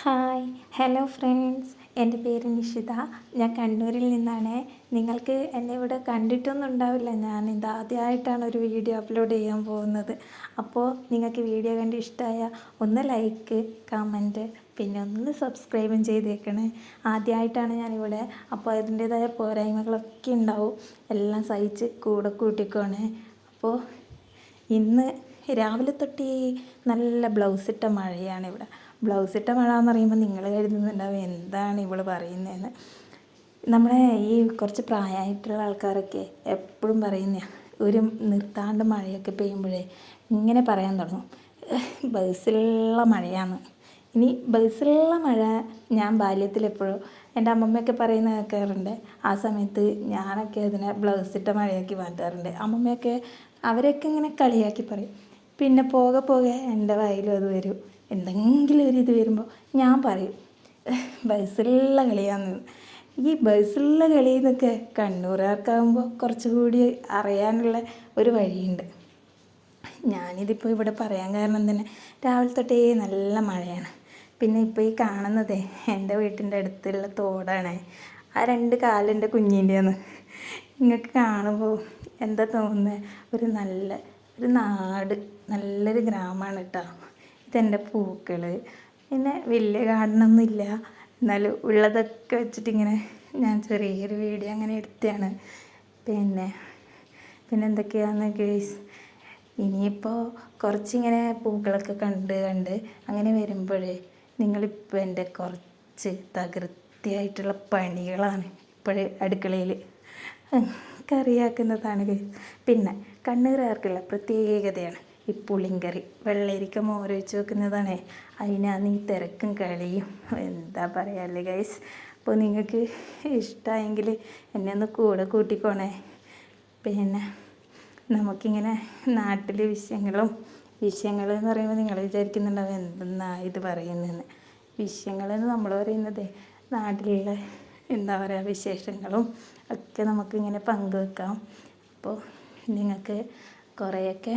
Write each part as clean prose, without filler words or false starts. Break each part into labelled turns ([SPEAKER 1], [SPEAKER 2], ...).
[SPEAKER 1] Hi hello friends, എൻ്റെ പേര് നിഷിത. ഞാൻ കണ്ണൂരിൽ നിന്നാണ്. നിങ്ങൾക്ക് എന്നെ ഇവിടെ കണ്ടിട്ടൊന്നും ഉണ്ടാവില്ല. ഞാൻ ഇതാദ്യമായിട്ടാണ് ഒരു വീഡിയോ അപ്ലോഡ് ചെയ്യാൻ പോകുന്നത്. അപ്പോൾ നിങ്ങൾക്ക് വീഡിയോ കണ്ട് ഇഷ്ടമായ ഒന്ന് ലൈക്ക്, കമൻറ്റ്, പിന്നെ ഒന്ന് സബ്സ്ക്രൈബും ചെയ്തേക്കണേ. ആദ്യമായിട്ടാണ് ഞാനിവിടെ, അപ്പോൾ അതിൻ്റേതായ പോരായ്മകളൊക്കെ ഉണ്ടാവും. എല്ലാം സഹിച്ച് കൂടെ കൂട്ടിക്കോണേ. അപ്പോൾ ഇന്ന് രാവിലെ തൊട്ടേ നല്ല ബ്ലൗസിട്ട മഴയാണ് ഇവിടെ. ബ്ലൗസിട്ട മഴ എന്ന് പറയുമ്പോൾ നിങ്ങൾ കരുതുന്നുണ്ടാവും എന്താണ് ഇവൾ പറയുന്നതെന്ന്. നമ്മളെ ഈ കുറച്ച് പ്രായമായിട്ടുള്ള ആൾക്കാരൊക്കെ എപ്പോഴും പറയുന്ന ഒരു നിർത്താണ്ട് മഴയൊക്കെ പെയ്യുമ്പോഴേ ഇങ്ങനെ പറയാൻ തുടങ്ങും, ബസ്സിലുള്ള മഴയാണ്. ഇനി ബസ്സിലുള്ള മഴ ഞാൻ ബാല്യത്തിലെപ്പോഴും എൻ്റെ അമ്മമ്മയൊക്കെ പറയുന്നത് കേൾക്കാറുണ്ട്. ആ സമയത്ത് ഞാനൊക്കെ അതിനെ ബ്ലൗസിട്ട മഴയാക്കി മാറ്റാറുണ്ട്. അമ്മമ്മയൊക്കെ അവരൊക്കെ ഇങ്ങനെ കളിയാക്കി പറയും. പിന്നെ പോകെ പോകെ എൻ്റെ വായിലും അത് വരും. എന്തെങ്കിലും ഒരു ഇത് വരുമ്പോൾ ഞാൻ പറയും ബസ്സിലുള്ള കളിയാണെന്ന്. ഈ ബസ്സിലുള്ള കളി എന്നൊക്കെ കണ്ണൂരുകാർക്കാകുമ്പോൾ കുറച്ചുകൂടി അറിയാനുള്ള ഒരു വഴിയുണ്ട്. ഞാനിതിപ്പോൾ ഇവിടെ പറയാൻ കാരണം തന്നെ രാവിലെ തൊട്ടേ നല്ല മഴയാണ്. പിന്നെ ഇപ്പോൾ ഈ കാണുന്നതേ എൻ്റെ വീട്ടിൻ്റെ അടുത്തുള്ള തോടാണ്. ആ രണ്ട് കാലിൻ്റെ കുഞ്ഞിൻ്റെയാണ്. നിങ്ങൾക്ക് കാണുമ്പോൾ എന്താ തോന്നുന്നത്? ഒരു നാട്, നല്ലൊരു ഗ്രാമമാണ് കേട്ടോ. ഇതെൻ്റെ പൂക്കൾ. പിന്നെ വലിയ ഗാർഡനൊന്നുമില്ല, എന്നാലും ഉള്ളതൊക്കെ വെച്ചിട്ടിങ്ങനെ ഞാൻ ചെറിയൊരു വീഡിയോ അങ്ങനെ എടുത്തതാണ്. പിന്നെ എന്തൊക്കെയാണെന്ന് ഗൈസ്, ഇനിയിപ്പോൾ കുറച്ചിങ്ങനെ പൂക്കളൊക്കെ കണ്ട് അങ്ങനെ വരുമ്പോഴേ നിങ്ങളിപ്പോൾ എൻ്റെ കുറച്ച് തകൃതിയായിട്ടുള്ള പണികളാണ് ഇപ്പോഴേ അടുക്കളയിൽ കറിയാക്കുന്നതാണ് ഗൈസ്. പിന്നെ കണ്ണൂരുകാർക്കുള്ള പ്രത്യേകതയാണ് ഈ പുളിങ്കറി. വെള്ളരിക്ക മോരൊഴിച്ച് വെക്കുന്നതാണ്. അതിനാണ് ഈ തിരക്കും കളിയും, എന്താ പറയാല്ലേ ഗൈസ്. അപ്പോൾ നിങ്ങൾക്ക് ഇഷ്ടമായെങ്കിൽ എന്നെ ഒന്ന് കൂടെ കൂട്ടിക്കോണേ. പിന്നെ നമുക്കിങ്ങനെ നാട്ടിലെ വിഷയങ്ങൾ എന്ന് പറയുമ്പോൾ നിങ്ങൾ വിചാരിക്കുന്നുണ്ടാവും എന്തെന്നാ ഇത് പറയുന്നതെന്ന്. വിഷയങ്ങളെന്ന് നമ്മൾ പറയുന്നത് നാട്ടിലുള്ള എന്താ പറയുക വിശേഷങ്ങളും ഒക്കെ നമുക്കിങ്ങനെ പങ്കുവെക്കാം. അപ്പോൾ നിങ്ങൾക്ക് കുറേയൊക്കെ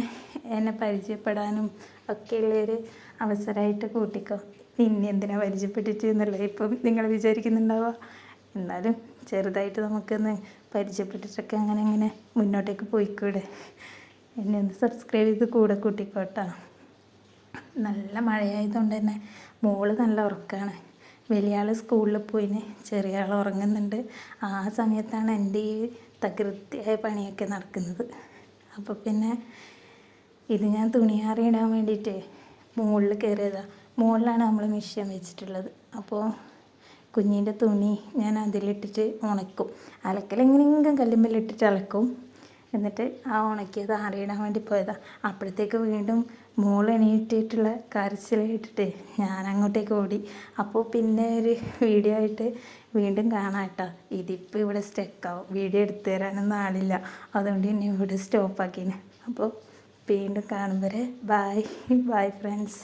[SPEAKER 1] എന്നെ പരിചയപ്പെടാനും ഒക്കെയുള്ളൊരു അവസരമായിട്ട് കൂട്ടിക്കോ. പിന്നെ എന്തിനാ പരിചയപ്പെട്ടിട്ട് എന്നല്ലേ ഇപ്പം നിങ്ങൾ വിചാരിക്കുന്നുണ്ടാവുക. എന്നാലും ചെറുതായിട്ട് നമുക്കൊന്ന് പരിചയപ്പെട്ടിട്ടൊക്കെ അങ്ങനെ മുന്നോട്ടേക്ക് പോയിക്കൂടെ. എന്നെ ഒന്ന് സബ്സ്ക്രൈബ് ചെയ്ത് കൂടെ കൂട്ടിക്കോട്ടോ. നല്ല മഴയായതുകൊണ്ട് തന്നെ മോള് നല്ല ഉറക്കമാണ്. വലിയ ആൾ സ്കൂളിൽ പോയിന്, ചെറിയ ആൾ ഉറങ്ങുന്നുണ്ട്. ആ സമയത്താണ് എൻ്റെ ഈ തകൃതിയായ പണിയൊക്കെ നടക്കുന്നത്. അപ്പോൾ പിന്നെ ഇത് ഞാൻ തുണിയാറിയിടാൻ വേണ്ടിയിട്ട് മുകളിൽ കയറിയതാണ്. മുകളിലാണ് നമ്മൾ മെഷീൻ വെച്ചിട്ടുള്ളത്. അപ്പോൾ കുഞ്ഞിൻ്റെ തുണി ഞാൻ അതിലിട്ടിട്ട് ഉണക്കും. അലക്കൽ എങ്ങനെയെങ്കിലും കല്ലുമ്മലിട്ടിട്ട് അലക്കും. എന്നിട്ട് ആ ഉണക്കിയത് ആറിയിടാൻ വേണ്ടി പോയതാണ്. അപ്പോഴത്തേക്ക് വീണ്ടും മോൾ എണീറ്റിട്ടുള്ള കരച്ചിൽ കേട്ടിട്ട് ഞാൻ അങ്ങോട്ടേക്ക് ഓടി. അപ്പോൾ പിന്നെ ഒരു വീഡിയോ ആയിട്ട് വീണ്ടും കാണാം കേട്ടോ. ഇതിപ്പോൾ ഇവിടെ സ്റ്റക്കാവും, വീഡിയോ എടുത്തു തരാനൊന്നും ആളില്ല. അതുകൊണ്ട് തന്നെ ഇവിടെ സ്റ്റോപ്പാക്കിന്. അപ്പോൾ വീണ്ടും കാണും വരെ ബൈ ഫ്രണ്ട്സ്.